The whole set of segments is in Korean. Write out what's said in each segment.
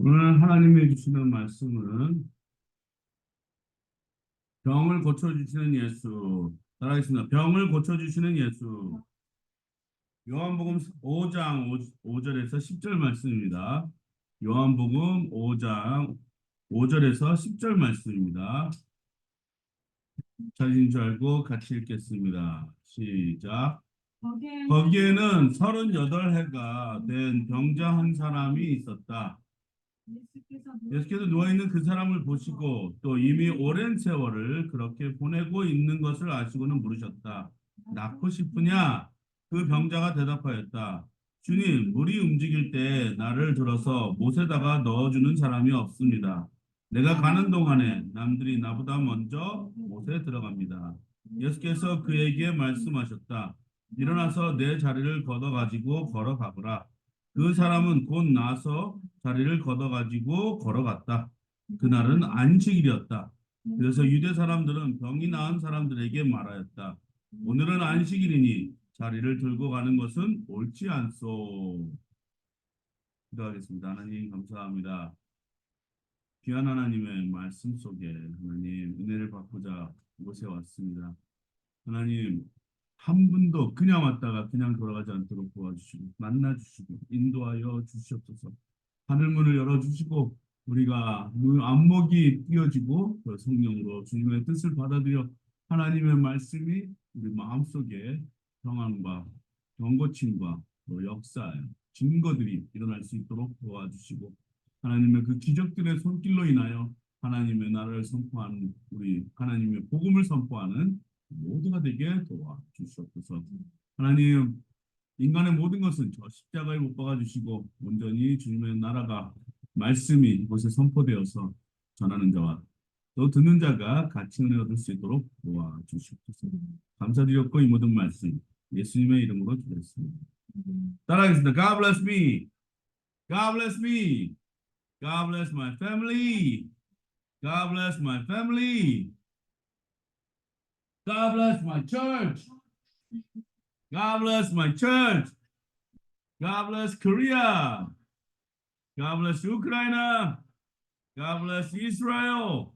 오늘 하나님이 주시는 말씀은 병을 고쳐주시는 예수. 따라하겠습니다. 병을 고쳐주시는 예수. 요한복음 5장 5절에서 10절 말씀입니다. 요한복음 5장 5절에서 10절 말씀입니다. 찾으신 줄 알고 같이 읽겠습니다. 시작. 거기에는 38해가 된 병자 한 사람이 있었다. 예수께서 누워있는 그 사람을 보시고 또 이미 오랜 세월을 그렇게 보내고 있는 것을 아시고는 물으셨다. 낫고 싶으냐? 그 병자가 대답하였다. 주님, 물이 움직일 때 나를 들어서 못에다가 넣어주는 사람이 없습니다. 내가 가는 동안에 남들이 나보다 먼저 못에 들어갑니다. 예수께서 그에게 말씀하셨다. 일어나서 내 자리를 걷어가지고 걸어가거라. 그 사람은 곧 나서 자리를 걷어가지고 걸어갔다. 그날은 안식일이었다. 그래서 유대 사람들은 병이 나은 사람들에게 말하였다. 오늘은 안식일이니 자리를 들고 가는 것은 옳지 않소. 기도하겠습니다. 하나님 감사합니다. 귀한 하나님의 말씀 속에 하나님 은혜를 받고자 이곳에 왔습니다. 하나님 한 분도 그냥 왔다가 그냥 돌아가지 않도록 도와주시고 만나주시고 인도하여 주시옵소서. 하늘문을 열어주시고 우리가 눈 안목이 띄어지고 그 성령으로 주님의 뜻을 받아들여 하나님의 말씀이 우리 마음속에 평안과 경고침과 또 역사, 증거들이 일어날 수 있도록 도와주시고 하나님의 그 기적들의 손길로 인하여 하나님의 나라를 선포하는 우리 하나님의 복음을 선포하는 모두가 되게 도와주시옵소서. 하나님 인간의 모든 것은 저 십자가에 못 박아 주시고 온전히 주님의 나라가 말씀이 이곳에 선포되어서 전하는 자와 또 듣는 자가 같이 은혜 얻을 수 있도록 도와주시옵소서. 감사드렸고 이 모든 말씀 예수님의 이름으로 기도했습니다. 따라하겠습니다. God bless me. God bless me. God bless my family. God bless my family. God bless my church. God bless my church. God bless Korea. God bless Ukraine. God bless Israel.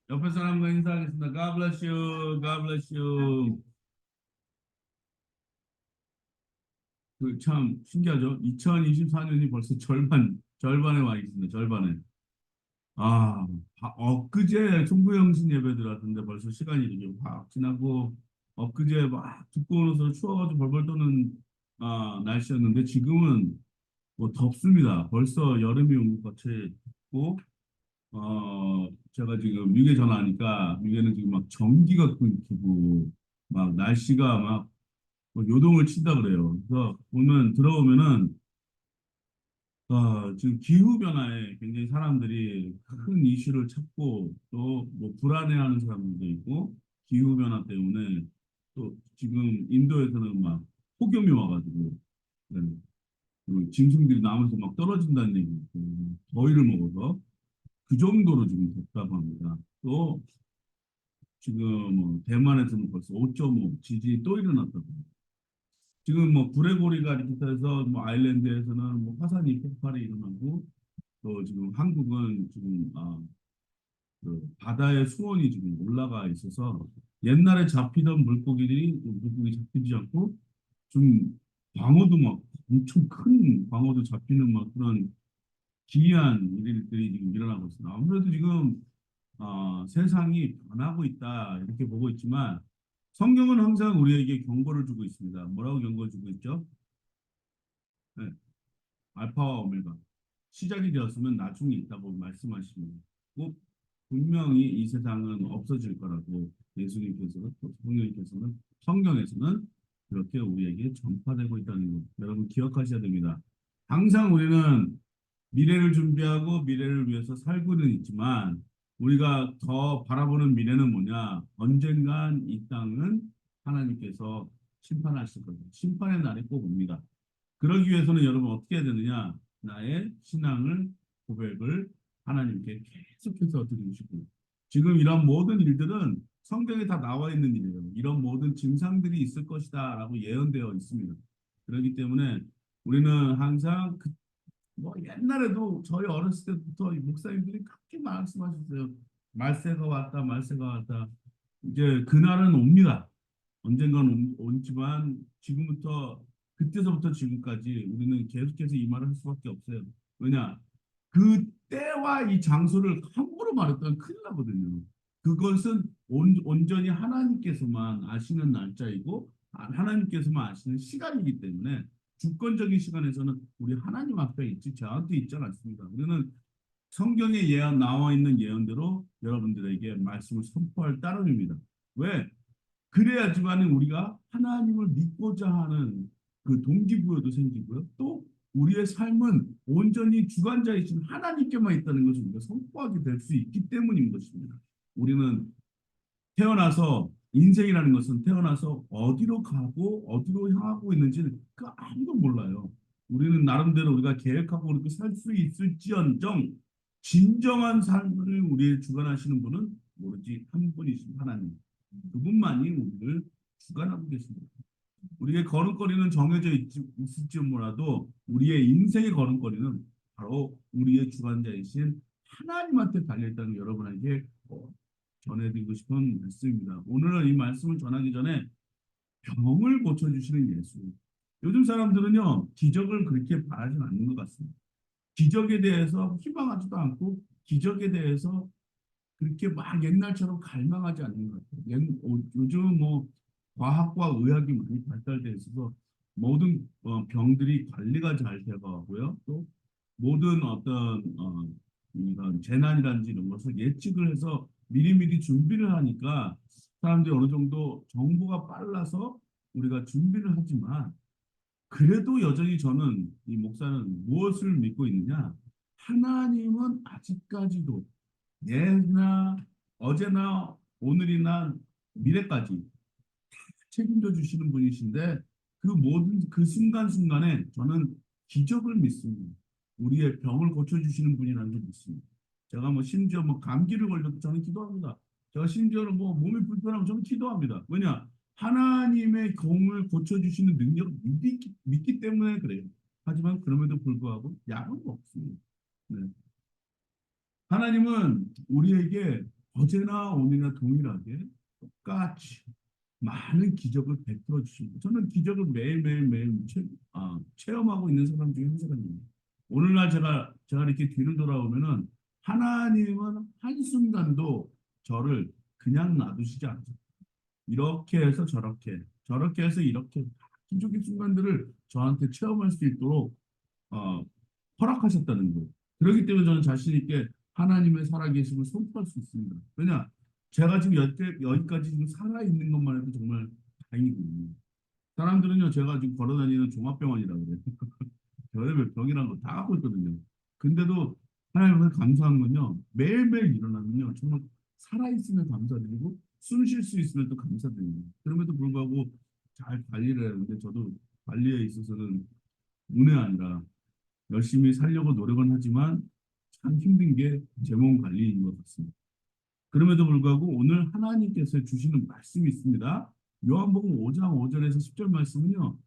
옆에 사람과 인사하겠습니다. God bless you. God bless you. 그 참 신기하죠? 2024년이 벌써 절반에 와 있습니다. 절반에. 엊그제 총부영신 예배 들어왔는데 벌써 시간이 이렇게 확 지나고 엊그제 막 두꺼운 옷으로 추워가지고 벌벌 떠는 날씨였는데 지금은 뭐 덥습니다. 벌써 여름이 온 것 같고 제가 지금 미국에 전화하니까 미국에는 지금 막 전기가 끊기고 막 날씨가 막뭐 요동을 친다 그래요. 그래서 보면 들어오면은 지금 기후 변화에 굉장히 사람들이 큰 이슈를 찾고 또 뭐 불안해하는 사람들도 있고 기후 변화 때문에 또 지금 인도에서는 막 폭염이 와가지고 네, 그 짐승들이 나무에서 막 떨어진다는 얘기 있고 더위를 먹어서 그 정도로 지금 덥다고 합니다. 또 지금 뭐 대만에서는 벌써 5.5 지진이 또 일어났다고 합니다. 지금 뭐 불의 고리가 이렇게 해서 뭐 아일랜드에서는 뭐 화산이 폭발이 일어나고 또 지금 한국은 지금 그 바다의 수온이 지금 올라가 있어서 옛날에 잡히던 물고기 잡히지 않고 좀 광어도 막 엄청 큰 광어도 잡히는 막 그런 기이한 일들이 지금 일어나고 있습니다. 아무래도 지금 세상이 변하고 있다 이렇게 보고 있지만 성경은 항상 우리에게 경고를 주고 있습니다. 뭐라고 경고를 주고 있죠? 네, 알파와 오메가 시작이 되었으면 나중에 있다고 말씀하시고 꼭 분명히 이 세상은 없어질 거라고 예수님께서는 또 성령님께서는 성경에서는 그렇게 우리에게 전파되고 있다는 것 여러분 기억하셔야 됩니다. 항상 우리는 미래를 준비하고 미래를 위해서 살고는 있지만 우리가 더 바라보는 미래는 뭐냐? 언젠간 이 땅은 하나님께서 심판하실 거예요. 심판의 날이 꼭 옵니다. 그러기 위해서는 여러분 어떻게 해야 되느냐? 나의 신앙을 고백을 하나님께 계속해서 드리시고 지금 이런 모든 일들은 성경에 다 나와 있는 일이에요. 이런 모든 증상들이 있을 것이다라고 예언되어 있습니다. 그렇기 때문에 우리는 항상 뭐 옛날에도 저희 어렸을 때부터 이 목사님들이 그렇게 말씀하셨어요. 말세가 왔다, 말세가 왔다. 이제 그날은 옵니다. 언젠간 오지만 지금부터 그때서부터 지금까지 우리는 계속해서 이 말을 할 수밖에 없어요. 왜냐? 그 때와 이 장소를 함부로 말했다면 큰일 나거든요. 그것은 온전히 하나님께서만 아시는 날짜이고 하나님께서만 아시는 시간이기 때문에 주권적인 시간에서는 우리 하나님 앞에 있지 저한테 있지 않습니다. 우리는 성경에 예언 나와 있는 예언대로 여러분들에게 말씀을 선포할 따름입니다. 왜? 그래야지만 우리가 하나님을 믿고자 하는 그 동기부여도 생기고요. 또 우리의 삶은 온전히 주관자이신 하나님께만 있다는 것을 우리가 선포하게 될 수 있기 때문인 것입니다. 우리는 태어나서 인생이라는 것은 태어나서 어디로 가고 어디로 향하고 있는지는 그 아무도 몰라요. 우리는 나름대로 우리가 계획하고 그렇게 살 수 있을지언정 진정한 삶을 우리의 주관하시는 분은 오로지 한 분이신 하나님. 그분만이 우리를 주관하고 계십니다. 우리의 걸음걸이는 정해져 있을지 몰라도 우리의 인생의 걸음걸이는 바로 우리의 주관자이신 하나님한테 달려있다는 여러분에게 전해드리고 싶은 말씀입니다. 오늘은 이 말씀을 전하기 전에 병을 고쳐주시는 예수. 요즘 사람들은요, 기적을 그렇게 바라지 않는 것 같습니다. 기적에 대해서 희망하지도 않고, 기적에 대해서 그렇게 막 옛날처럼 갈망하지 않는 것 같아요. 요즘 뭐 과학과 의학이 많이 발달돼 있어서 모든 병들이 관리가 잘 되어가고요. 또 모든 어떤 이런 재난이라든지 이런 것을 예측을 해서 미리미리 준비를 하니까 사람들이 어느 정도 정보가 빨라서 우리가 준비를 하지만 그래도 여전히 저는 이 목사는 무엇을 믿고 있느냐? 하나님은 아직까지도 예나 어제나 오늘이나 미래까지 책임져 주시는 분이신데 그 모든 그 순간순간에 저는 기적을 믿습니다. 우리의 병을 고쳐 주시는 분이라는 걸 믿습니다. 제가 뭐 심지어 뭐 감기를 걸려도 저는 기도합니다. 제가 심지어는 뭐 몸이 불편하면 저는 기도합니다. 왜냐? 하나님의 공을 고쳐 주시는 능력을 믿기 때문에 그래요. 하지만 그럼에도 불구하고 약은 없습니다. 네. 하나님은 우리에게 어제나 오늘이나 동일하게 똑같이 많은 기적을 베풀어 주십니다. 저는 기적을 매일매일 체험하고 있는 사람 중에 한 사람입니다. 오늘날 제가 이렇게 뒤를 돌아보면은 하나님은 한순간도 저를 그냥 놔두시지 않으세요. 이렇게 해서 저렇게, 저렇게 해서 이렇게 기적의 순간들을 저한테 체험할 수 있도록 어, 허락하셨다는 거예요. 그렇기 때문에 저는 자신 있게 하나님의 살아계심을 선포할 수 있습니다. 왜냐? 제가 지금 여기까지 지금 살아있는 것만 해도 정말 다행이거든요. 사람들은요, 제가 지금 걸어다니는 종합병원이라고 그래요. 별의별 병이라는 거 다 갖고 있거든요. 근데도 하나님께 감사한 건요, 매일매일 일어나면요, 정말 살아있으면 감사드리고, 숨 쉴 수 있으면 또 감사드립니다. 그럼에도 불구하고 잘 관리를 하는데, 저도 관리에 있어서는 운이 아니라 열심히 살려고 노력은 하지만 참 힘든 게 제 몸 관리인 것 같습니다. 그럼에도 불구하고 오늘 하나님께서 주시는 말씀이 있습니다. 요한복음 5장 5절에서 10절 말씀은요.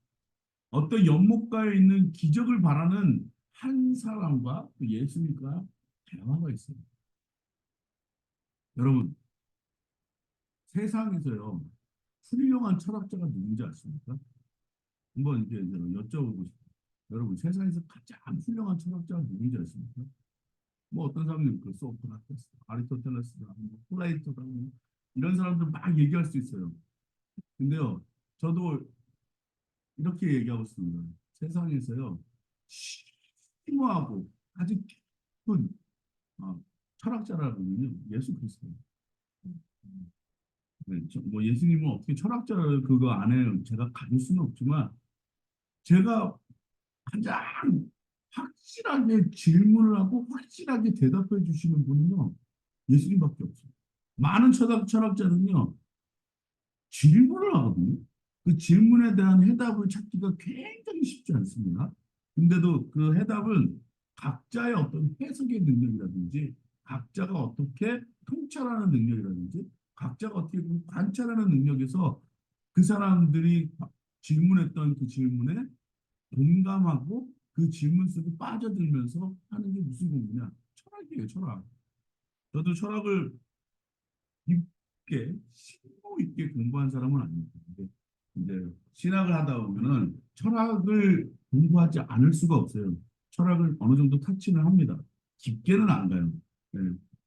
어떤 연못가에 있는 기적을 바라는 한 사람과 또 예수님과 대화가 있어요. 여러분, 세상에서요. 훌륭한 철학자가 누군지 아십니까? 한번 이렇게 여쭤보고 싶어요. 여러분, 세상에서 가장 훌륭한 철학자가 누군지 아십니까? 뭐 어떤 사람들은 그 소크라테스, 아리스토텔레스다, 뭐 플레이토다, 뭐 이런 사람들 막 얘기할 수 있어요. 근데요, 저도 이렇게 얘기하고 있습니다. 세상에서요, 심오하고 아주 깊은 철학자라고는요, 예수 그리스도예요. 네, 뭐 예수님은 어떻게 철학자를 그거 안에 제가 가질 수는 없지만 제가 가장 확실하게 질문을 하고 확실하게 대답해 주시는 분은요, 예수님밖에 없어요. 많은 철학자는요, 질문을 하거든요. 그 질문에 대한 해답을 찾기가 굉장히 쉽지 않습니다. 근데도 그 해답은 각자의 어떤 해석의 능력이라든지, 각자가 어떻게 통찰하는 능력이라든지, 각자가 어떻게 관찰하는 능력에서 그 사람들이 질문했던 그 질문에 공감하고 그 질문 속에 빠져들면서 하는 게 무슨 공부냐? 철학이에요, 철학. 저도 철학을 깊게, 심도 있게 공부한 사람은 아닙니다. 근데 이제 신학을 하다 보면은 철학을 공부하지 않을 수가 없어요. 철학을 어느 정도 터치는 합니다. 깊게는 안 가요. 네.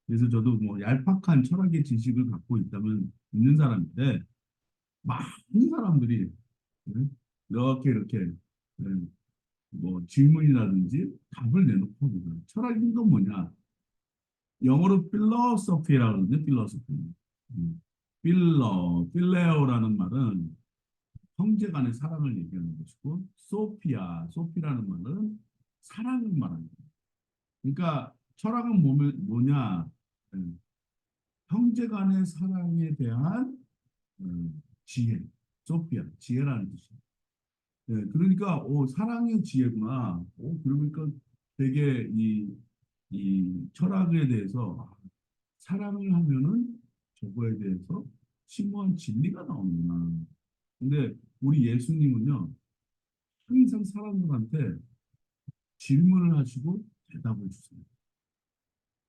그래서 저도 뭐 얄팍한 철학의 지식을 갖고 있다면 있는 사람인데 많은 사람들이 네, 이렇게 네, 뭐 질문이라든지 답을 내놓고 합니다. 철학인 건 뭐냐? 영어로 필로소피라고 하거든요. 필로소피. 필레오라는 말은 형제 간의 사랑을 얘기하는 것이고, 소피라는 말은 사랑을 말하는 거예요. 그러니까 철학은 뭐냐? 음, 형제 간의 사랑에 대한 지혜, 지혜라는 뜻이에요. 네, 그러니까 사랑의 지혜구나. 그러니까 되게 이 철학에 대해서 사랑을 하면은 저거에 대해서 심오한 진리가 나오는구나. 근데 우리 예수님은요, 항상 사람들한테 질문을 하시고 대답을 주세요.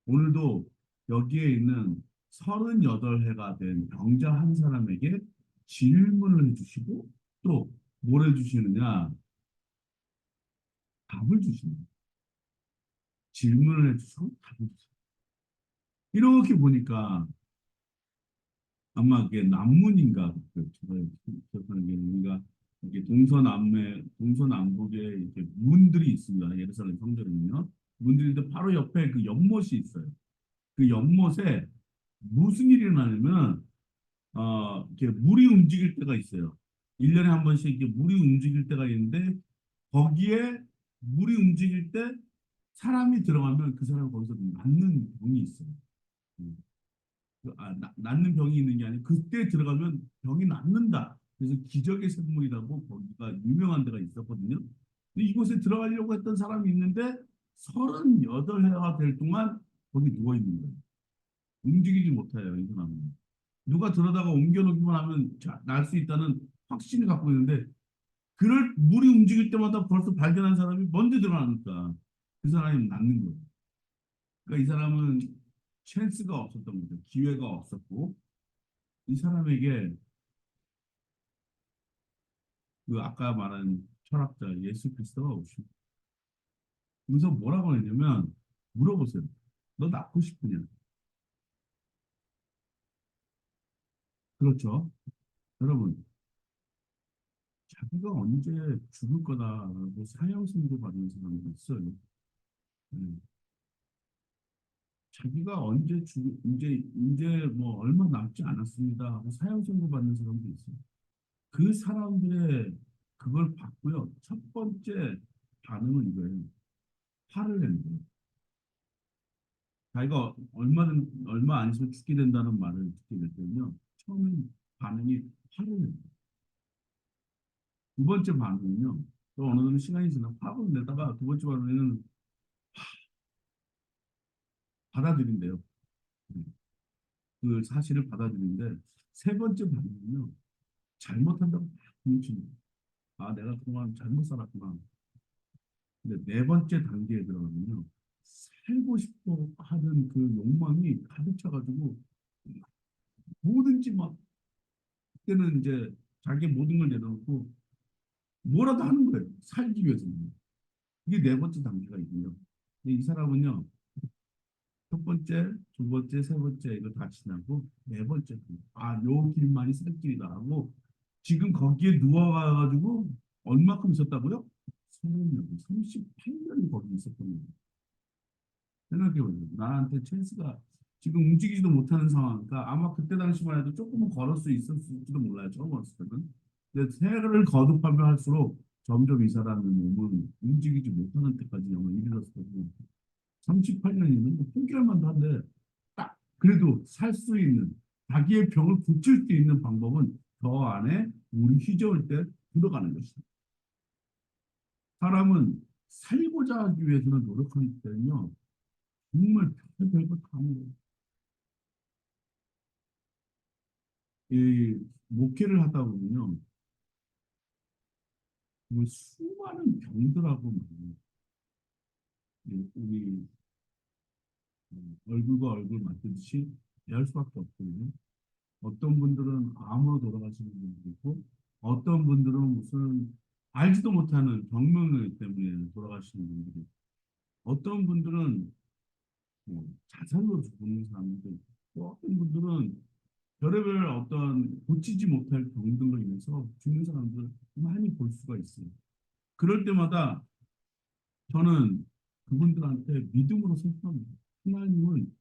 오늘도 여기에 있는 38해가 된 병자 한 사람에게 질문을 해주시고 또 뭘 해주시느냐? 답을 주십니다. 질문을 해주시고 답을 주세요. 이렇게 보니까 아마 그게 남문인가 제가 기억하는 게 우리가 이게 동서남북에 이렇게 문들이 있습니다. 예루살렘 성전은요. 문들인데 바로 옆에 그 연못이 있어요. 그 연못에 무슨 일이 일어나냐면 이렇게 물이 움직일 때가 있어요. 1년에 한 번씩 이렇게 물이 움직일 때가 있는데 거기에 물이 움직일 때 사람이 들어가면 그 사람 거기서 낫는 병이 있어요. 음. 낫는 병이 있는 게 아니고 그때 들어가면 병이 낫는다. 그래서 기적의 샘물이라고 거기가 유명한 데가 있었거든요. 근데 이곳에 들어가려고 했던 사람이 있는데 38해가 될 동안 거기 누워 있는 거예요. 움직이지 못해요, 이 사람은. 누가 들어다가 옮겨놓기만 하면 날 수 있다는 확신을 갖고 있는데 그럴 물이 움직일 때마다 벌써 발견한 사람이 먼저 들어가니까 그 사람이 낫는 거예요. 그러니까 이 사람은 찬스가 없었던 거죠. 기회가 없었고 이 사람에게 그 아까 말한 철학자 예수 그리스도가 오시고 여기서 뭐라고 했냐면 물어보세요. 너 낫고 싶으냐? 그렇죠. 여러분 자기가 언제 죽을 거다라고 사형선고 받는 사람도 있어요. 네. 자기가 이제 뭐 얼마 남지 않았습니다 하고 사형선고 받는 사람도 있어요. 그 사람들의 그걸 받고요. 첫 번째 반응은 이거예요. 화를 내는 거예요. 자기가 얼마 안 있으면 죽게 된다는 말을 듣게 될 때는요. 처음엔 반응이 화를 내는 거예요. 두 번째 반응은요. 또 어느 정도 시간이 지나 화를 내다가 두 번째 반응에는 받아들인대요. 그 사실을 받아들이는데 세 번째 반응은요. 잘못한다고 막 뭉치는 거예요. 아, 내가 그동안 잘못 살았구나. 근데 네 번째 단계에 들어가면요. 살고 싶어 하는 그 욕망이 가득 차가지고 뭐든지 막 그때는 이제 자기 모든 걸 내려놓고 뭐라도 하는 거예요. 살기 위해서는. 이게 네 번째 단계가 있고요. 근데 이 사람은요. 첫 번째, 두 번째, 세 번째 이거 다 지나고 네 번째 요 길만이 살 길이다 하고 지금 거기에 누워가지고 얼마큼 있었다고요? 38년이 거기 있었던 거예요. 생각해보세요. 나한테 찬스가 지금 움직이지도 못하는 상황. 그러니까 아마 그때 당시만 해도 조금은 걸을 수 있었을지도 몰라요. 처음 왔을 때는. 근데 세월을 거듭하면 할수록 점점 이 사람의 몸은 움직이지 못하는 때까지 영하 이르렀을 거고 38년이면 뭐 포기할만도 한데 딱 그래도 살 수 있는 자기의 병을 고칠 수 있는 방법은 저 안에 우리 휘저을 때 들어가는 것이다. 사람은 살고자 하기 위해서는 노력하기 때문에 정말 별거 다 먹어요. 이 목회를 하다 보면요, 뭐 수많은 병들하고 말이에요. 우리 얼굴과 얼굴 맞듯이 대할 수밖에 없거든요. 어떤 분들은 암으로 돌아가시는 분도 있고, 어떤 분들은 무슨 알지도 못하는 병명을 때문에 돌아가시는 분들이 있고, 어떤 분들은 뭐 자살로 죽는 사람도 있고, 또 어떤 분들은 별의별 어떤 고치지 못할 병들로 인해서 죽는 사람들을 많이 볼 수가 있어요. 그럴 때마다 저는 그분들한테 믿음으로 설명합니다. 하나님은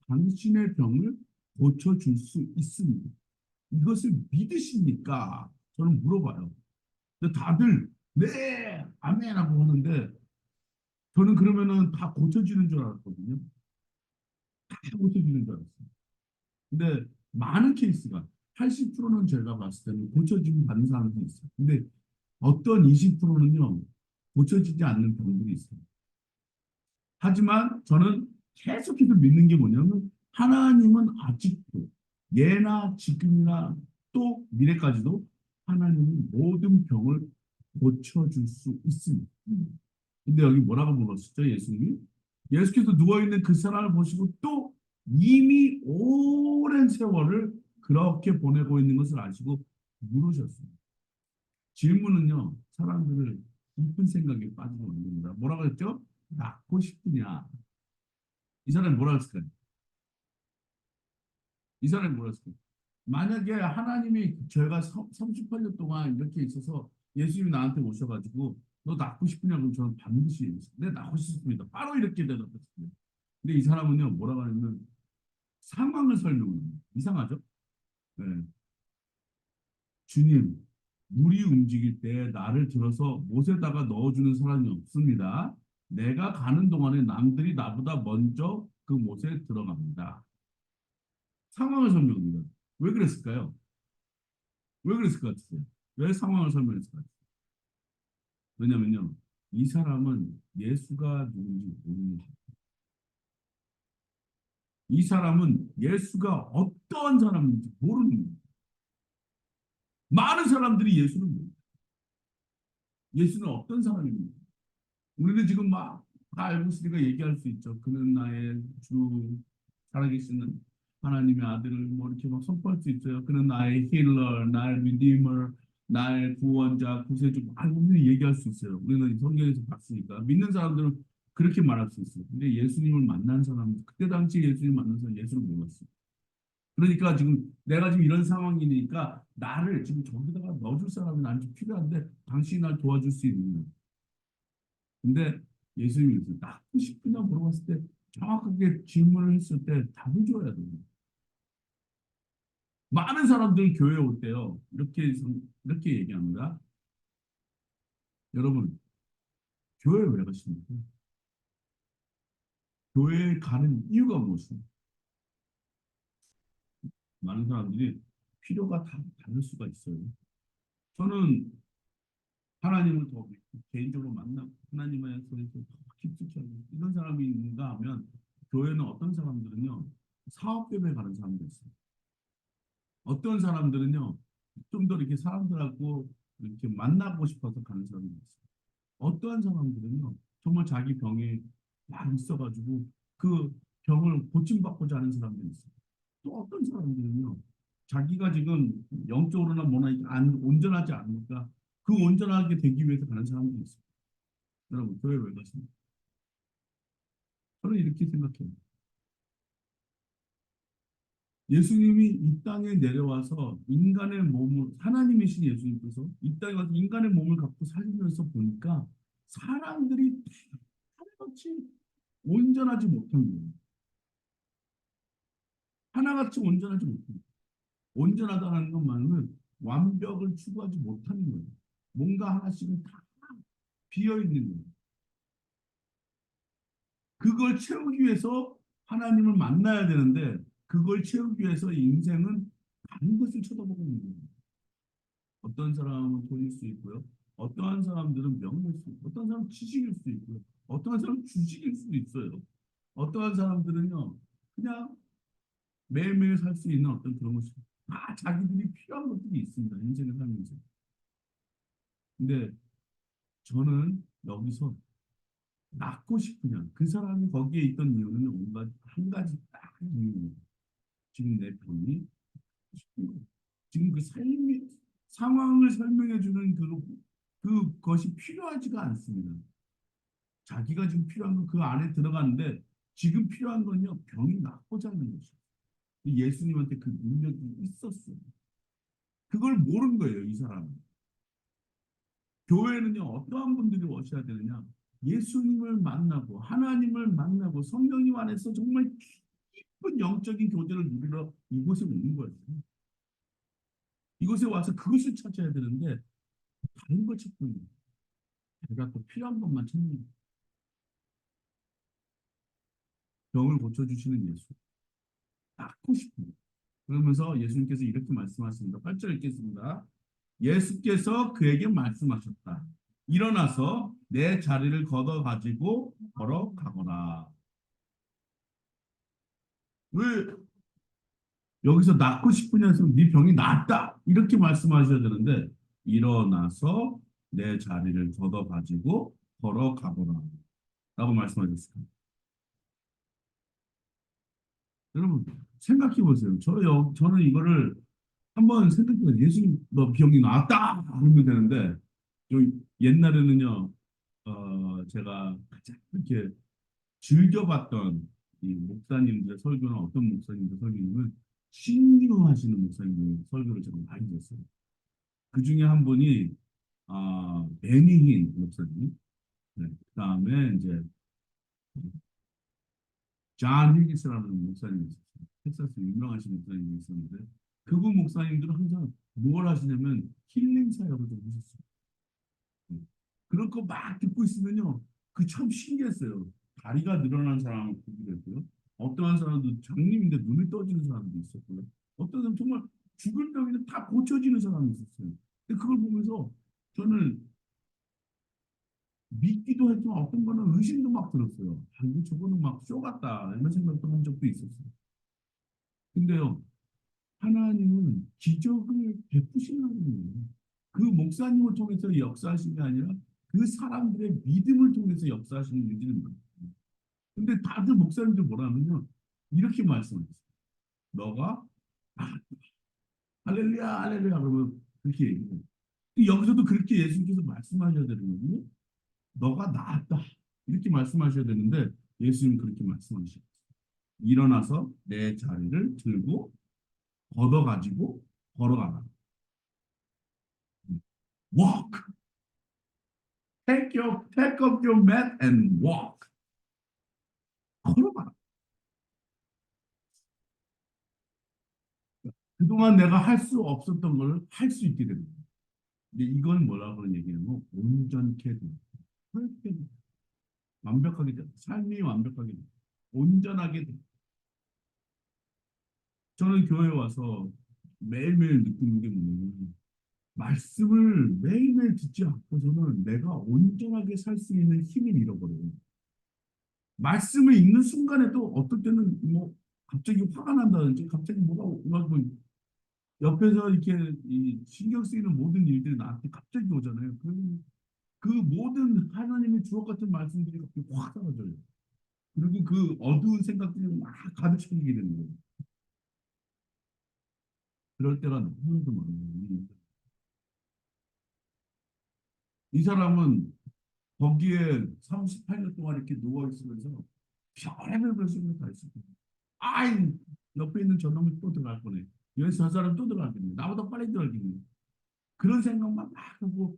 당신의 병을 고쳐줄 수 있습니다. 이것을 믿으십니까? 저는 물어봐요. 근데 다들 네, 아멘하고 하는데 저는 그러면은 다 고쳐지는 줄 알았거든요. 다 고쳐지는 줄 알았어요. 근데 많은 케이스가 80%는 제가 봤을 때는 고쳐지고 받는 사람들이 있어요. 근데 어떤 20%는요, 고쳐지지 않는 병들이 있어요. 하지만 저는 계속해서 믿는 게 뭐냐면 하나님은 아직도 예나 지금이나 또 미래까지도 하나님은 모든 병을 고쳐줄 수 있습니다. 근데 여기 뭐라고 물었었죠, 예수님이? 예수께서 누워있는 그 사람을 보시고 또 이미 오랜 세월을 그렇게 보내고 있는 것을 아시고 물으셨습니다. 질문은요, 사람들을 깊은 생각에 빠지게 만듭니다. 뭐라고 했죠? 낫고 싶으냐? 이 사람이 뭐라고 했을까요? 이 사람이 뭐라고 했을까요? 만약에 하나님이 저희가 38년 동안 이렇게 있어서 예수님이 나한테 오셔가지고 너 낫고 싶으냐? 그럼 저는 반드시 네, 낫고 싶습니다. 바로 이렇게 대답했습니다. 근데 이 사람은요, 뭐라고 하냐면 상황을 설명합니다. 이상하죠? 네. 주님, 물이 움직일 때 나를 들어서 못에다가 넣어주는 사람이 없습니다. 내가 가는 동안에 남들이 나보다 먼저 그 못에 들어갑니다. 상황을 설명합니다. 왜 그랬을까요? 왜 그랬을 것 같으세요? 왜 상황을 설명했을 것 같아요? 왜냐면요, 이 사람은 예수가 누군지 모르는 거예요. 이 사람은 예수가 어떠한 사람인지 모르는 거예요. 많은 사람들이 예수를 모르요. 예수는 어떤 사람입니까? 우리는 지금 막 다 알고 있으니까 얘기할 수 있죠. 그는 나의 주, 살아계시는 하나님의 아들을 뭐 이렇게 막 선포할 수 있어요. 그는 나의 힐러, 나의 리디머, 나의 구원자, 구세주, 막 우리는 얘기할 수 있어요. 우리는 성경에서 봤으니까. 믿는 사람들은 그렇게 말할 수 있어요. 근데 예수님을 만난 사람, 그때 당시 예수님 만난 사람 예수를 몰랐어요. 그러니까 지금 내가 지금 이런 상황이니까 나를 지금 저기다가 넣어줄 사람이 나한테 필요한데 당신이 날 도와줄 수 있느냐. 근데 예수님이 낳고 싶으냐 물어봤을 때 정확하게 질문을 했을 때 답을 줘야 돼요. 많은 사람들이 교회에 올 때요. 이렇게 얘기합니다. 여러분, 교회에 왜 가십니까? 교회에 가는 이유가 무엇입니까? 많은 사람들이 필요가 다 다를 수가 있어요. 저는 하나님을 더 믿고 개인적으로 만나고 하나님의 소리에서 더 깊숙이 하고 이런 사람이 있는가 하면 교회는 어떤 사람들은요. 사업 때문에 가는 사람도 있어요. 어떤 사람들은요, 좀 더 이렇게 사람들하고 이렇게 만나고 싶어서 가는 사람이 있어요. 어떠한 사람들은요, 정말 자기 병에 막 있어가지고 그 병을 고침받고자 하는 사람들이 있어요. 또 어떤 사람들은요, 자기가 지금 영적으로나 뭐나 온전하지 않으니까 그 온전하게 되기 위해서 가는 사람들이 있어요. 여러분, 교회 왜 가십니까? 저는 이렇게 생각해요. 예수님이 이 땅에 내려와서 인간의 몸을 하나님이신 예수님께서 이 땅에 와서 인간의 몸을 갖고 살면서 보니까 사람들이 하나같이 온전하지 못한 거예요. 하나같이 온전하지 못한 거예요. 온전하다는 것만은 완벽을 추구하지 못하는 거예요. 뭔가 하나씩은 다 비어 있는 거예요. 그걸 채우기 위해서 하나님을 만나야 되는데 그걸 채우기 위해서 인생은 다른 것을 쳐다보고 있는 거예요. 어떤 사람은 돈일 수 있고요. 어떠한 사람들은 명예일 수 있고, 어떤 사람은 지식일 수 있고요. 어떠한 사람은 주식일 수도 있어요. 어떠한 사람들은요, 그냥 매일매일 살 수 있는 어떤 그런 것이 다 자기들이 필요한 것들이 있습니다. 인생을 살면서. 근데 저는 여기서 낫고 싶으냐. 그 사람이 거기에 있던 이유는 온갖 한 가지 딱 이유. 지금 내 병이 싶은 거예요. 지금 그 삶이 상황을 설명해 주는 그것이 필요하지가 않습니다. 자기가 지금 필요한 건 그 안에 들어가는데 지금 필요한 건요 병이 낫고자 하는 것이죠. 예수님한테 그 능력이 있었어요. 그걸 모르는 거예요, 이 사람은. 교회는요, 어떠한 분들이 오셔야 되느냐? 예수님을 만나고, 하나님을 만나고, 성령님 안에서 정말 깊은 영적인 교제를 누리러 이곳에 오는 거예요. 이곳에 와서 그것을 찾아야 되는데, 다른 걸 찾고 있는 거예요. 내가 또 필요한 것만 찾는 거예요. 병을 고쳐주시는 예수. 낫고 싶은 거예요. 그러면서 예수님께서 이렇게 말씀하십니다. 8절 읽겠습니다. 예수께서 그에게 말씀하셨다. 일어나서 내 자리를 걷어 가지고 걸어가거라. 왜 여기서 낫고 싶으냐 해서 네 병이 낫다 이렇게 말씀하셔야 되는데 일어나서 내 자리를 걷어 가지고 걸어가거라 라고 말씀하셨어요. 여러분 생각해 보세요. 저는 이거를 한번 생각해 보세요. 예수님 너 병이 나았다 하면 되는데 좀 옛날에는요 제가 가장 이렇게 즐겨봤던 이 목사님들 설교는 어떤 목사님들 설교는 신유하시는 목사님들 설교를 제가 많이 들었어요. 그 중에 한 분이 매니힌 목사님, 네, 그다음에 이제 존 힐기스라는 목사님이 있었어요. 텍사스 유명하신 목사님이 있었는데 그분 목사님들은 항상 뭘 하시냐면 힐링 사역을 좀 하셨어요. 네. 그런 거 막 듣고 있으면요, 그 참 신기했어요. 다리가 늘어난 사람을 보기도 했고요. 어떠한 사람도 장님인데 눈이 떠지는 사람도 있었고요. 어떤 사람 정말 죽을 병인데 다 고쳐지는 사람이 있었어요. 근데 그걸 보면서 저는 믿기도 했지만 어떤 거는 의심도 막 들었어요. 아, 이거 저거는 막 쇼 같다 이런 생각도 한 적도 있었어요. 근데요, 하나님은 기적을 베푸시는 분이에요. 그 목사님을 통해서 역사하시는 게 아니라 그 사람들의 믿음을 통해서 역사하시는 분이는 거예요. 근데 다들 목사님들 뭐라면요. 이렇게 말씀하셨어요. 너가 할렐루야, 할렐루야 그러면 그렇게 얘기해요. 여기서도 그렇게 예수님께서 말씀하셔야 되는 거거든요. 너가 나았다. 이렇게 말씀하셔야 되는데 예수님은 그렇게 말씀하시죠. 일어나서 내 자리를 들고 걷어가지고 걸어가라. Walk. Take up your mat and walk. 걸어가라. 그동안 내가 할 수 없었던 걸 할 수 있게 됩니다. 근데 이건 뭐라고 하는 얘기냐면 온전케 돼. 완벽하게 돼. 삶이 완벽하게 돼. 온전하게 돼. 저는 교회에 와서 매일매일 느끼는 게 뭐냐면 말씀을 매일매일 듣지 않고서는 내가 온전하게 살 수 있는 힘을 잃어버려요. 말씀을 읽는 순간에도 어떨 때는 뭐 갑자기 화가 난다든지 갑자기 뭐가 뭐 옆에서 이렇게 신경 쓰이는 모든 일들이 나한테 갑자기 오잖아요. 그 모든 하나님의 주옥 같은 말씀들이 갑자기 확 사라져요. 그리고 그 어두운 생각들이 막 가득 차게 되는 거예요. 그럴 때가 너무나도 많아요. 이 사람은 거기에 38년 동안 이렇게 누워 있으면서 별의별 별수를 다 했어요. 아이, 옆에 있는 저놈이 또 들어갈 거네. 여기서 저 사람 또 들어가겠네. 나보다 빨리 들어가겠네. 그런 생각만 막 하고,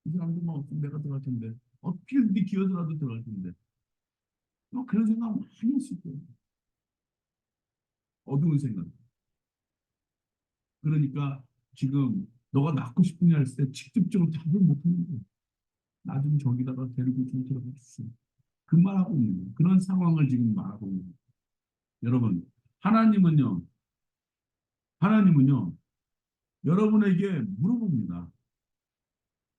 이 사람도 뭐 없으면 내가 들어갈 텐데. 어떻게든 기어서라도 들어갈 텐데. 뭐 그런 생각 많이 했을 거예요. 어두운 생각. 그러니까 지금 너가 낳고 싶으냐 했을 때 직접적으로 답을 못 하는 거예요. 나 좀 저기다가 데리고 좀 들어가 주세요. 그 말하고 있는 거예요. 그런 상황을 지금 말하고 있는 거예요. 여러분, 하나님은요, 하나님은요, 여러분에게 물어봅니다.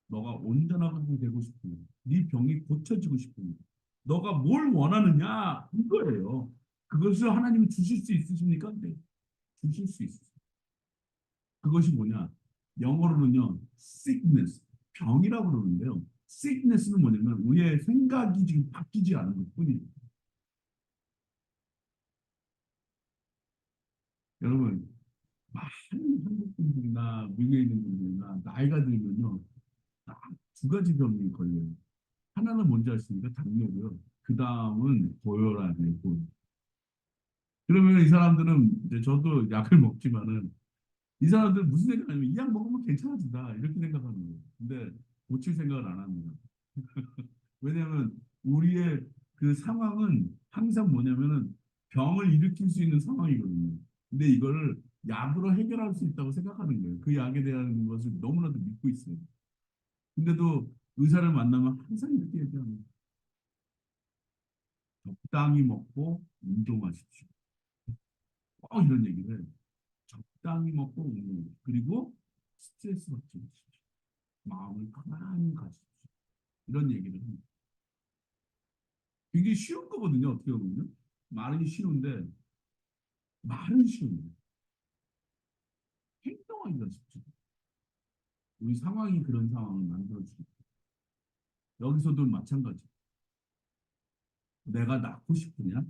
너가 온전하게 되고 싶으냐? 네 병이 고쳐지고 싶으냐? 너가 뭘 원하느냐? 이거예요. 그것을 하나님이 주실 수 있으십니까? 네, 주실 수 있어요. 그것이 뭐냐? 영어로는요, sickness, 병이라고 그러는데요. sickness는 뭐냐면 우리의 생각이 지금 바뀌지 않은 것뿐이에요. 여러분, 많은 한국 분들이나 미국에 있는 분들이나 나이가 들면요, 딱 두 가지 병이 걸려요. 하나는 뭔지 아십니까? 당뇨고요. 그 다음은 고혈압이에요. 그러면 이 사람들은 이제 저도 약을 먹지만은 이 사람들은 무슨 생각하냐면 이 약 먹으면 괜찮아진다 이렇게 생각하는 거예요. 근데 고칠 생각을 안 합니다. 왜냐하면 우리의 그 상황은 항상 뭐냐면은 병을 일으킬 수 있는 상황이거든요. 근데 이거를 약으로 해결할 수 있다고 생각하는 거예요. 그 약에 대한 것을 너무나도 믿고 있어요. 근데도 의사를 만나면 항상 이렇게 얘기합니다. 적당히 먹고 운동하십시오. 이런 얘기를 해요. 적당히 먹고 운동. 그리고 스트레스 받지 마십시오. 마음을 가만히 가십시오. 이런 얘기를 합니다. 되게 쉬운 거거든요. 어떻게 보면. 말은 쉬운데 말은 쉬운데 행동하기가 쉽죠. 우리 상황이 그런 상황을 만들어주고 여기서도 마찬가지. 내가 낳고 싶으냐?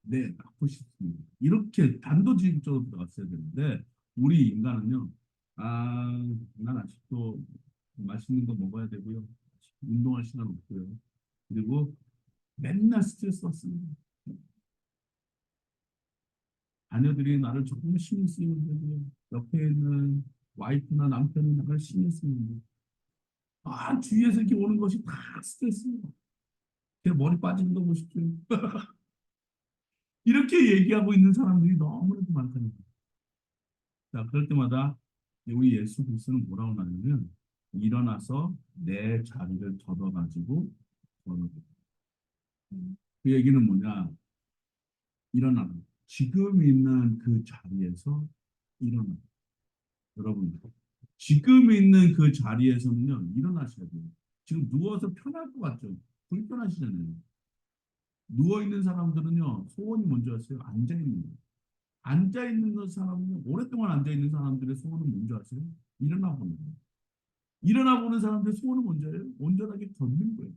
네, 낳고 싶습니다. 이렇게 단도직입적으로 들어갔어야 되는데 우리 인간은요. 난 아직도 맛있는 거 먹어야 되고요. 운동할 시간 없고요. 그리고 맨날 스트레스 받습니다. 자녀들이 나를 조금 신경 쓰이는데도 옆에 있는 와이프나 남편이 나를 신경 쓰이는데 주위에서 이렇게 오는 것이 다 스트레스입니다. 제 머리 빠지는 거 보십시오. 이렇게 얘기하고 있는 사람들이 너무나도 많다는 거예요. 자, 그럴 때마다 우리 예수 그리스도는 뭐라고 하냐면 일어나서 내 자리를 걷어가지고 걸어가. 그 얘기는 뭐냐? 일어나. 지금 있는 그 자리에서 일어나. 여러분, 지금 있는 그 자리에서는요, 일어나셔야 돼요. 지금 누워서 편할 것 같죠? 불편하시잖아요. 누워있는 사람들은요, 소원이 뭔지 아세요? 앉아있는 거예요. 앉아있는 사람은, 오랫동안 앉아있는 사람들의 소원은 뭔지 아세요? 일어나 보는 거예요. 일어나 보는 사람들의 소원은 뭔지예요? 온전하게 걷는 거예요.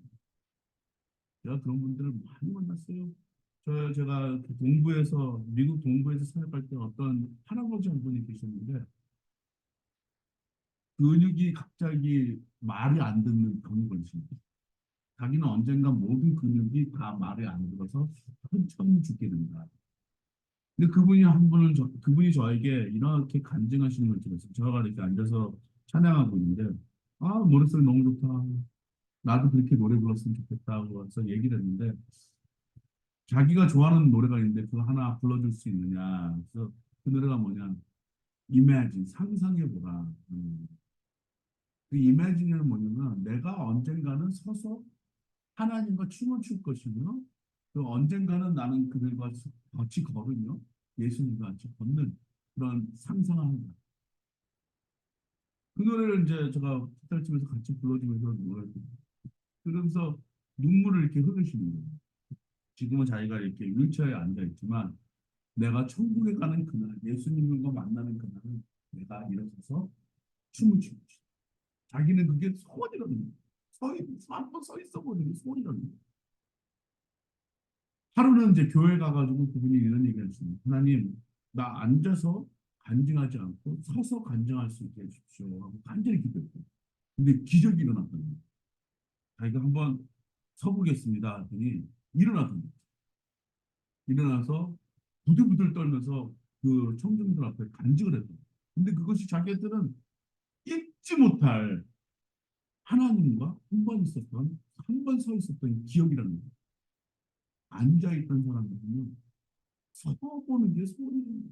제가 그런 분들을 많이 만났어요. 제가 그 동부에서, 미국 동부에서 사역할 때 어떤 할아버지 한 분이 계셨는데, 근육이 갑자기 말이 안 듣는 병이 걸리십니다. 자기는 언젠가 모든 근육이 다 말이 안 들어서 천천히 죽게 된다. 근데 그분이 저에게 이렇게 간증하시는 걸 들었어요. 저가 이렇게 앉아서 찬양하고 있는데, 노래소리 너무 좋다. 나도 그렇게 노래 불렀으면 좋겠다고 해서 얘기를 했는데, 자기가 좋아하는 노래가 있는데 그거 하나 불러줄 수 있느냐. 그래서 그 노래가 뭐냐. Imagine, 상상해보라. 그 Imagine은 뭐냐면 내가 언젠가는 서서 하나님과 춤을 출 것이며 또 언젠가는 나는 그들과 같이 걸으며 예수님과 같이 걷는 그런 상상을 합니다. 그 노래를 이제 제가 기타집에서 같이 불러주면서 노래를 그러면서 눈물을 이렇게 흘리시는 거예요. 지금은 자기가 이렇게 윌체어에 앉아 있지만 내가 천국에 가는 그날, 예수님과 만나는 그날은 내가 일어서서 춤을 추고 싶다. 자기는 그게 소원이라는 거예요. 한번 서 있어 보는 게 소원이라는 거예요. 하루는 이제 교회 가가지고 그분이 이런 얘기 하시는 하나님, 나 앉아서 간증하지 않고 서서 간증할 수 있게 해주십시오. 하고 간절히 기도했어요. 근데 기적이 일어났다는 거예요. 자기가 한번 서보겠습니다. 하더니 일어나더니 일어나서 부들부들 떨면서 그 청중들 앞에 간증을 했어요. 근데 그것이 자기들은 잊지 못할 하나님과 한 번 서 있었던 기억이라는 거예요. 앉아있던 사람들은요, 서보는 게 소원이에요.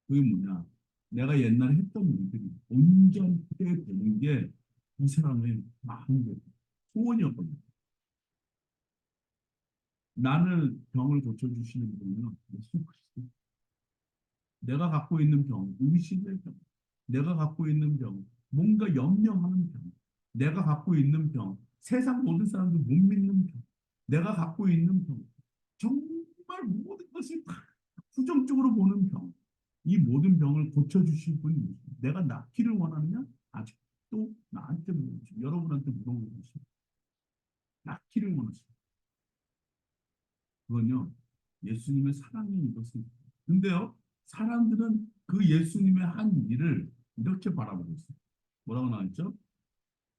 그게 뭐냐? 내가 옛날에 했던 일들이 온전히 되는 게 이 사람의 마음의 소원이었거든요. 나는 병을 고쳐주시는 분은요, 예수 그리스도. 내가 갖고 있는 병, 의심의 병, 내가 갖고 있는 병, 뭔가 염려하는 병, 내가 갖고 있는 병, 세상 모든 사람들 못 믿는 병, 내가 갖고 있는 병, 정말 모든 것이 다 부정적으로 보는 병, 이 모든 병을 고쳐주실 분이 내가 낫기를 원하느냐? 아직. 또 나한테 물어보시고 여러분한테 물어보시고 낳기를 원하시고 그건요 예수님의 사랑이 이것을 근데요 사람들은 그 예수님의 한 일을 이렇게 바라보고 있어요. 뭐라고 나왔죠?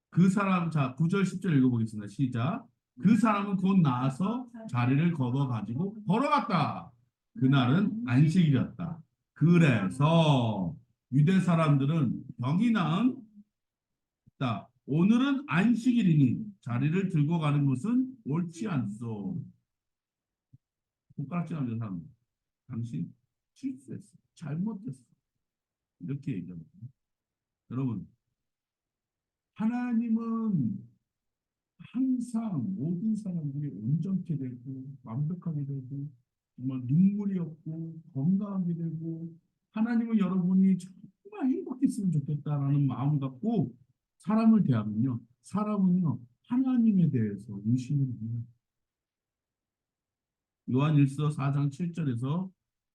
그 사람 자 9절 10절 읽어보겠습니다. 시작. 그 사람은 곧 나아서 자리를 걷어 가지고 걸어갔다. 그날은 안식일이었다. 그래서 유대 사람들은 병이 나은 오늘은 안식일이니 자리를 들고 가는 것은 옳지 않소. 손가락질하는 사람 당신 실수했어. 잘못했어. 이렇게 얘기합니다. 여러분 하나님은 항상 모든 사람들이 온전케 되고 완벽하게 되고 정말 눈물이 없고 건강하게 되고 하나님은 여러분이 정말 행복했으면 좋겠다라는 마음 갖고 사람을 대하면요. 사람은요. 하나님에 대해서 의심을 합니다. 요한일서 4장 7절에서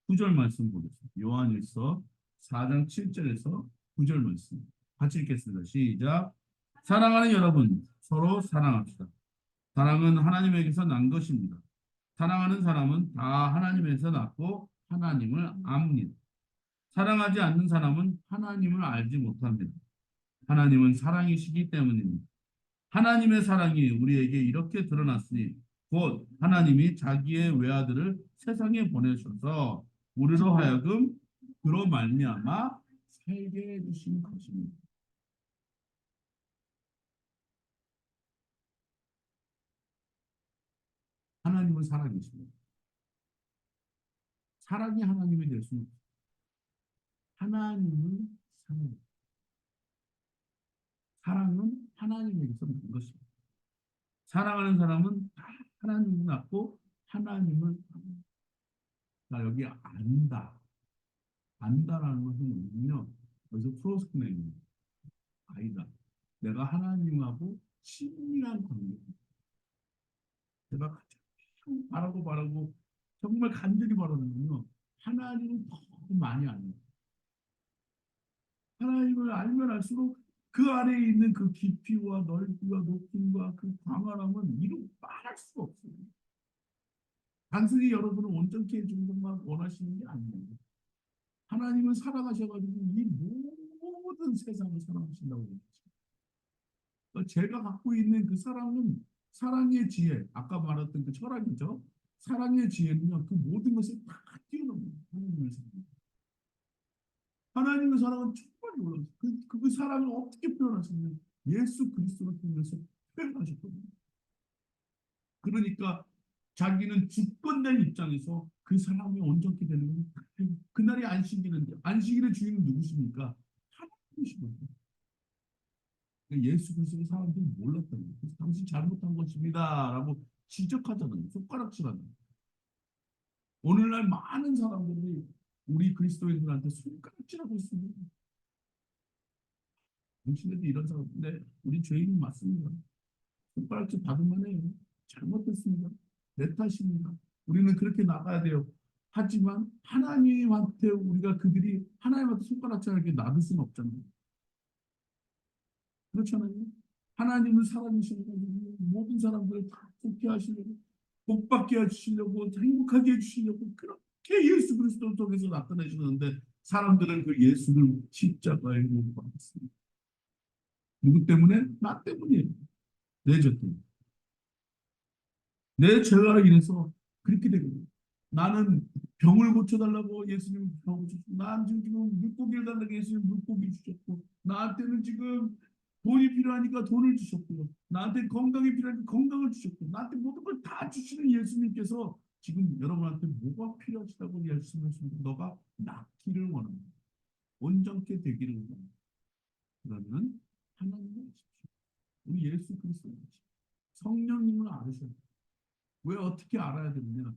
9절 말씀 보겠습니다. 요한일서 4장 7절에서 9절 말씀 같이 읽겠습니다. 시작. 사랑하는 여러분, 서로 사랑합시다. 사랑은 하나님에게서 난 것입니다. 사랑하는 사람은 다 하나님에서 났고 하나님을 압니다. 사랑하지 않는 사람은 하나님을 알지 못합니다. 하나님은 사랑이시기 때문입니다. 하나님의 사랑이 우리에게 이렇게 드러났으니 곧 하나님이 자기의 외아들을 세상에 보내셔서 우리로 하여금 그로 말미암아 살게 해주신 것입니다. 하나님은 사랑이십니다. 사랑이 하나님이 될 수는 없습니다. 하나님은 사랑. 사랑은 하나님에게서 난 것입니다. 사랑하는 사람은 다 하나님을 낳고 하나님을 나 여기 안다. 안다라는 것은 뭐냐면 여기서 프로스크네입니다. 아니다. 내가 하나님하고 친밀한 관계. 내가 가장 바라고 정말 간절히 바라는군요. 하나님을 더 많이 아는 하나님을 알면 알수록 그 아래에 있는 그 깊이와 넓이와 높임과 그 광활함은 이루 말할 수가 없어요. 단순히 여러분을 온전케 해주는 것만 원하시는 게 아니에요. 하나님은 살아가셔가지고 이 모든 세상을 사랑하신다고 그랬죠. 제가 갖고 있는 그 사랑은 사랑의 지혜, 아까 말했던 그 철학이죠. 사랑의 지혜는요, 그 모든 것을 다 뛰어넘는 하나님의 사랑. 하나님의 사랑은 정말 놀라워요. 그 사랑을 어떻게 표현하셨냐면 예수 그리스도를 통해서 표현하셨거든요. 그러니까 자기는 주권된 입장에서 그 사람이 온전케 되는 건 그날이 안식일인데 안식일의 주인은 누구십니까? 하나님이시거든요. 예수 그리스도의 사람들이 몰랐다는 거예요. 그래서 당신 잘못한 것입니다라고 지적하잖아요. 손가락질하는. 오늘날 많은 사람들이 우리 그리스도인들한테 손가락질하고 있습니다. 당신들도 이런 사람인데 우리 죄인이 맞습니다. 손가락질 받을만 해요. 잘못했습니다. 내 탓입니다. 우리는 그렇게 나가야 돼요. 하지만 하나님한테 우리가 그들이 하나님한테 손가락질하게 놔둘 수는 없잖아요. 그렇잖아요. 하나님은 살아계시는 모든 사람들을 다 좋게 하시려고 복받게 해주시려고 행복하게 해주시려고 그렇게 예수 그리스도를 통해서 나타내시는데 사람들은 그 예수를 십자가에 못 박았습니다. 누구 때문에? 나 때문이에요. 내 죄 때문에. 내 죄가 인해서 그렇게 되거든요. 나는 병을 고쳐달라고 예수님 병을 고쳤고, 나한테 지금 물고기를 달라고 예수님 물고기 주셨고, 나한테는 지금 돈이 필요하니까 돈을 주셨고요. 나한테 건강이 필요하니까 건강을 주셨고, 나한테 모든 걸 다 주시는 예수님께서 지금 여러분한테 뭐가 필요하시다고 말씀하십니까? 너가 낫기를 원합니다. 온전케 되기를 원합니다. 그러면 하나님을 아십시오. 우리 예수 그리스도를 아십시오. 성령님을 알으셔야 돼요. 왜 어떻게 알아야 되느냐?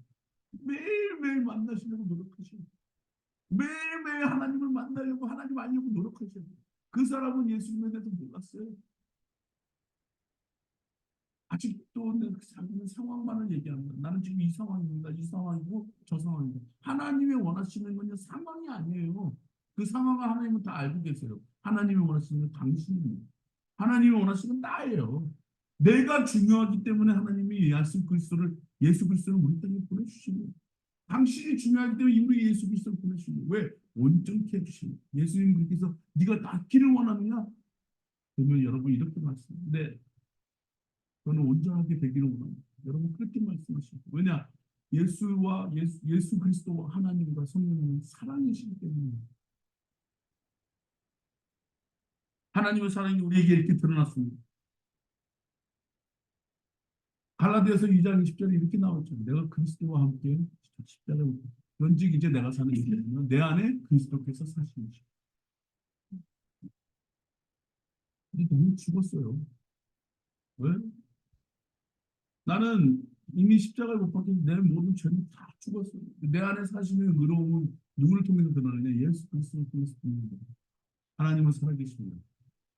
매일매일 만나시려고 노력하셔야 돼요. 매일매일 하나님을 만나려고 하나님 알려고 노력하셔야 돼요. 그 사람은 예수님에 대해서 몰랐어요. 아직도 자기는 상황만을 얘기합니다. 나는 지금 이 상황입니다. 이 상황이고 저 상황입니다. 하나님이 원하시는 건요 상황이 아니에요. 그 상황을 하나님은 다 알고 계세요. 하나님이 원하시는 건 당신입니다. 하나님이 원하시는 나예요. 내가 중요하기 때문에 하나님이 예수 그리스도를 우리 땅에 보내주신 거예요. 당신이 중요하기 때문에 우리 예수 그리스도를 보내주신 거예요. 왜? 온전케 해주신 거예요. 예수님께서 네가 낫기를 원하느냐? 그러면 여러분 이렇게 말씀하세요. 저는 온전하게 되기를 원합니다. 여러분 그렇게 말씀하시고 왜냐? 예수 그리스도와 하나님과 성령은 사랑이시기 때문에 하나님의 사랑이 우리에게 이렇게 드러났습니다. 갈라디아서 2장 20절에 이렇게 나오죠. 내가 그리스도와 함께 십자가에 못 연직 이제 내가 사는 게 아니라 내 안에 그리스도께서 사시는 시. 이제 너무 죽었어요. 왜? 나는 이미 십자가에 못 박힌 내 모든 죄는 다 죽었어요. 내 안에 사시는 의로움은 누구를 통해서 드러나느냐? 예수 그리스도를 통해서 드러납니다. 하나님은 살아계십니다.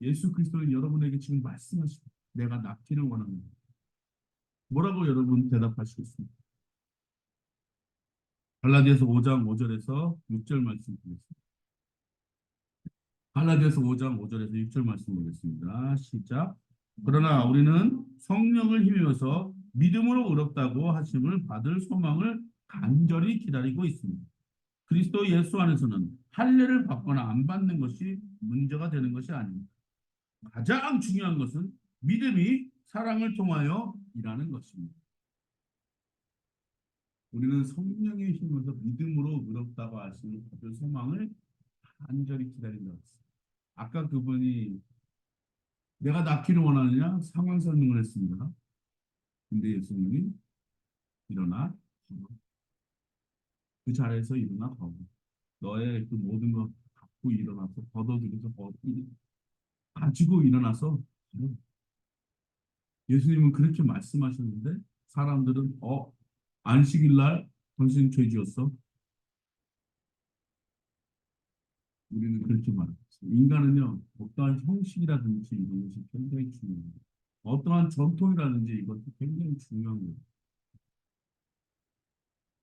예수 그리스도는 여러분에게 지금 말씀하시고 내가 낫기를 원합니다. 뭐라고 여러분 대답하시겠습니까? 갈라디아서 5장 5절에서 6절 말씀 드리겠습니다. 갈라디아서 5장 5절에서 6절 말씀 보겠습니다. 시작. 그러나 우리는 성령을 힘입어서 믿음으로 의롭다고 하심을 받을 소망을 간절히 기다리고 있습니다. 그리스도 예수 안에서는 할례를 받거나 안 받는 것이 문제가 되는 것이 아닙니다. 가장 중요한 것은 믿음이 사랑을 통하여 일하는 것입니다. 우리는 성령의 힘으로 믿음으로 의롭다고 하심을 받을 소망을 간절히 기다린다고 했습니다. 아까 그분이 내가 낫기를 원하느냐 상황 설명을 했습니다. 근데 예수님이 일어나 그 자리에서 일어나 가고 너의 그 모든 것 갖고 일어나서 걷어들여서 가지고 일어나서 예수님은 그렇게 말씀하셨는데 사람들은 안식일 날 당신 죄 지었어? 우리는 그렇게 말합니다. 인간은요 어떠한 형식이라든지 이런 것이 굉장히 중요합니다. 어떠한 전통이라든지 이것도 굉장히 중요한 거예요.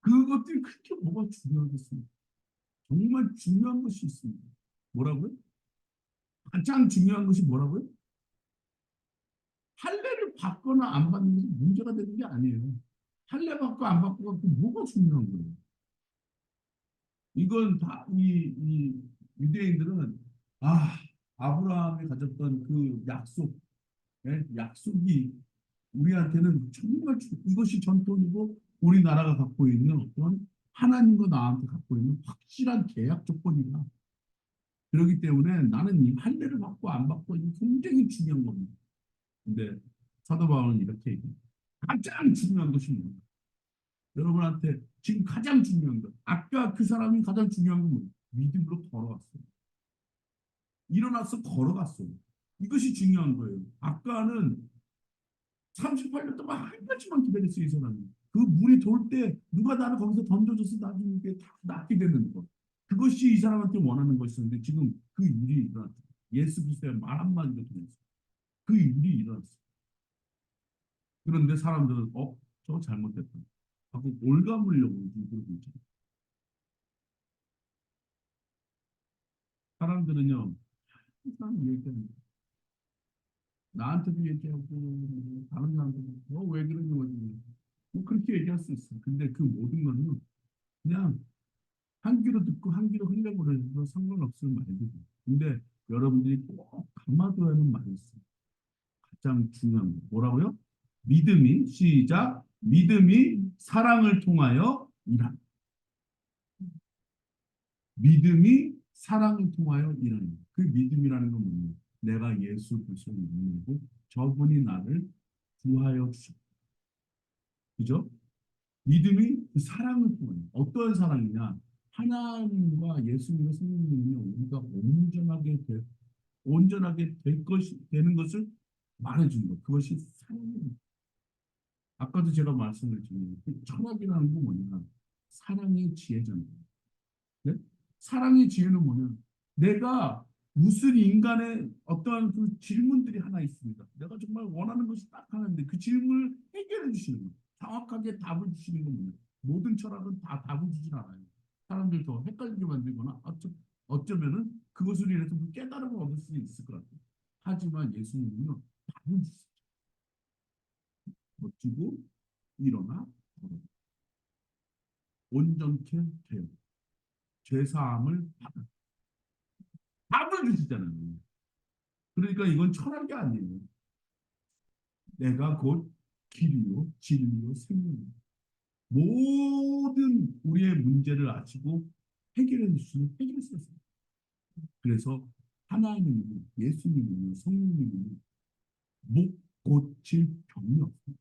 그것들이 그렇게 뭐가 중요하겠습니까? 정말 중요한 것이 있습니다. 뭐라고요? 가장 중요한 것이 뭐라고요? 할례를 받거나 안 받는 것이 문제가 되는 게 아니에요. 할례 받고 안 받고 갖고 뭐가 중요한 거예요? 이건 다 이 유대인들은 아 아브라함이 가졌던 그 약속이 우리한테는 정말 이것이 전통이고 우리나라가 갖고 있는 어떤 하나님과 나한테 갖고 있는 확실한 계약 조건이다. 그렇기 때문에 나는 이 할례를 받고 안 받고 이게 굉장히 중요한 겁니다. 근데 사도 바울은 이렇게 얘기합니다. 가장 중요한 것이 뭐냐? 여러분한테 지금 가장 중요한 것. 아까 그 사람이 가장 중요한 건 뭐예요? 믿음으로 걸어갔어요. 일어나서 걸어갔어요. 이것이 중요한 거예요. 아까는 38년 동안 한 가지만 기다렸어요, 이 사람이. 그 물이 돌 때 누가 나를 거기서 던져줘서 나중에 이게 다 낫게 되는 거. 그것이 이 사람한테 원하는 것이었는데 지금 그 일이 일어났어요. 예수 그리스도의 말 한마디로 통해서 그 일이 일어났어요. 그런데 사람들은 저거 잘못됐다 하고 올가물려고 그러고 있죠. 사람들은요 항상 얘기합니다. 나한테도 얘기하고 다른 사람들도 왜 그러는 거지? 뭐 그렇게 얘기할 수 있어요. 근데 그 모든 거는 그냥 한 귀로 듣고 한 귀로 흘려보내도 상관없을 말이죠. 근데 여러분들이 꼭 감아둬야 하는 말이 있어요. 가장 중요한 거. 뭐라고요? 믿음이 시작. 믿음이 사랑을 통하여 일한다. 믿음이 사랑을 통하여 일하는 그 믿음이라는 건 뭐냐? 내가 예수 그리스도를 믿고 저분이 나를 구하여 주셨다. 그죠? 믿음이 그 사랑을 통하여 어떤 사랑이냐? 하나님과 예수님과 성령님이 우리가 온전하게 될 것이 되는 것을 말해준 것. 그것이 사랑입니다. 아까도 제가 말씀을 드린 철학이라는 건 뭐냐? 사랑의 지혜잖아요. 네? 사랑의 지혜는 뭐냐? 내가 무슨 인간의 어떠한 그 질문들이 하나 있습니다. 내가 정말 원하는 것이 딱 하나인데 그 질문을 해결해 주시는 거예요. 정확하게 답을 주시는 건 뭐예요? 모든 철학은 다 답을 주진 않아요. 사람들 더 헷갈리게 만들거나 어쩌면은 그것을 인해서 깨달음을 얻을 수 있을 것 같아요. 하지만 예수님은요, 답을 주세요. 멋지고 일어나 걸어. 온전케 되어 죄사함을 받아. 답을 주시잖아요. 그러니까 이건 철학이 아니에요. 내가 곧 길이요, 진리요, 생명이요. 모든 우리의 문제를 아시고 해결해 주시는 해결사였어요. 그래서 하나님은 예수님은 성령님은 못 고칠 병이 없어요.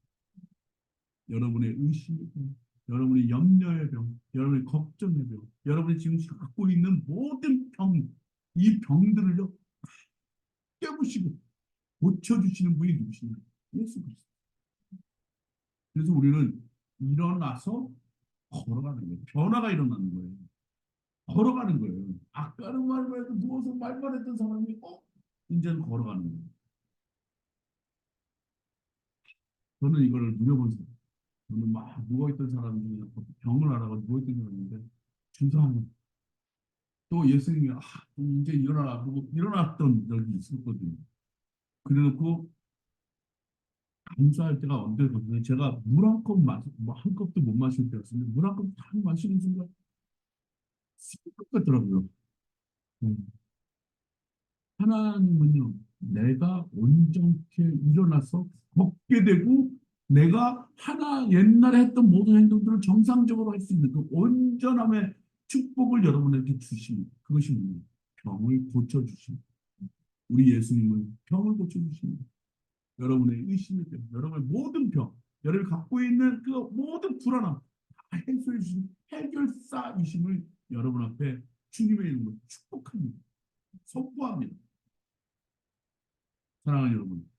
여러분의 의심의 병, 여러분의 염려의 병, 여러분의 걱정의 병, 여러분이 지금 갖고 있는 모든 병, 이 병들을요 깨부시고 고쳐주시는 분이 누구시냐? 예수 그리스도. 그래서 우리는 일어나서 걸어가는 거예요. 변화가 일어나는 거예요. 걸어가는 거예요. 아까는 말만 해도 누워서 말만 했던 사람이 이제는 걸어가는 거예요. 저는 이거를 누려본 사람. 저는 막 누워있던 사람 중에 병을 앓아가 누워있던 사람인데 주사하면 또 예수님이 좀 이제 일어나라 보고 일어났던 적이 있었거든요. 그래놓고 감사할 때가 언제거든요. 제가 물 한 컵 마시, 한 컵도 못 마실 때였는데 물 한 컵 딱 마시는 순간 쑥 같더라고요. 음. 하나님은요, 내가 온전케 일어나서 걷게 되고, 내가 옛날에 했던 모든 행동들을 정상적으로 할 수 있는 그 온전함의 축복을 여러분에게 주십니다. 그것이 뭐냐? 병을 고쳐주십니다. 우리 예수님은 병을 고쳐주십니다. 여러분의 의심의 병, 여러분의 모든 병, 여러분이 갖고 있는 그 모든 불안함, 다 해소해 주신 해결사이심을 여러분 앞에 주님의 이름으로 축복합니다. 선포합니다. 사랑하는 여러분,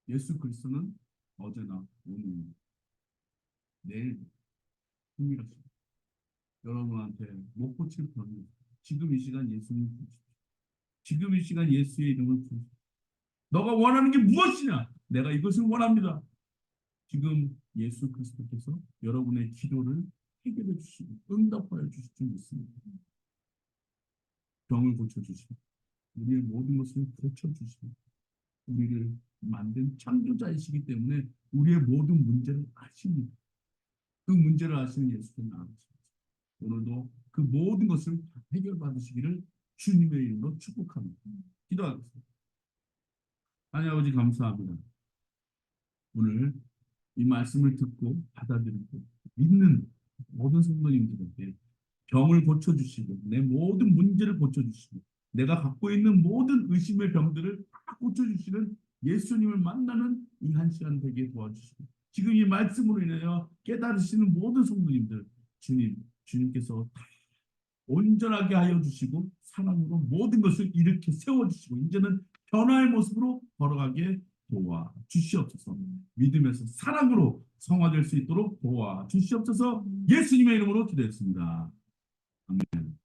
예수 그리스도는 어제나 오늘 내일 흥미롭습니다. 여러분한테 못 고칠 병이 지금 이 시간 예수님 부르십시오. 지금 이 시간 예수의 이름을 부르십시오. 너가 원하는 게 무엇이냐? 내가 이것을 원합니다. 지금 예수 그리스도께서 여러분의 기도를 해결해 주시고 응답하여 주실 줄 믿습니다. 병을 고쳐주시고 우리의 모든 것을 고쳐주시고 우리를 만든 창조자이시기 때문에 우리의 모든 문제를 아십니다. 그 문제를 아시는 예수께서 나아가십니다. 오늘도 그 모든 것을 해결받으시기를 주님의 이름으로 축복합니다. 기도하겠습니다. 하나님 아버지 감사합니다. 오늘 이 말씀을 듣고 받아들이고 믿는 모든 성도님들에게 병을 고쳐주시고 내 모든 문제를 고쳐주시고 내가 갖고 있는 모든 의심의 병들을 다 고쳐주시는 예수님을 만나는 이 한 시간 되게 도와주시고 지금 이 말씀으로 인하여 깨달으시는 모든 성도님들 주님께서 다 온전하게 하여 주시고 사랑으로 모든 것을 이렇게 세워주시고 이제는 변화의 모습으로 걸어가게 도와 주시옵소서. 믿음에서 사랑으로 성화될 수 있도록 도와 주시옵소서. 예수님의 이름으로 기도했습니다. 아멘.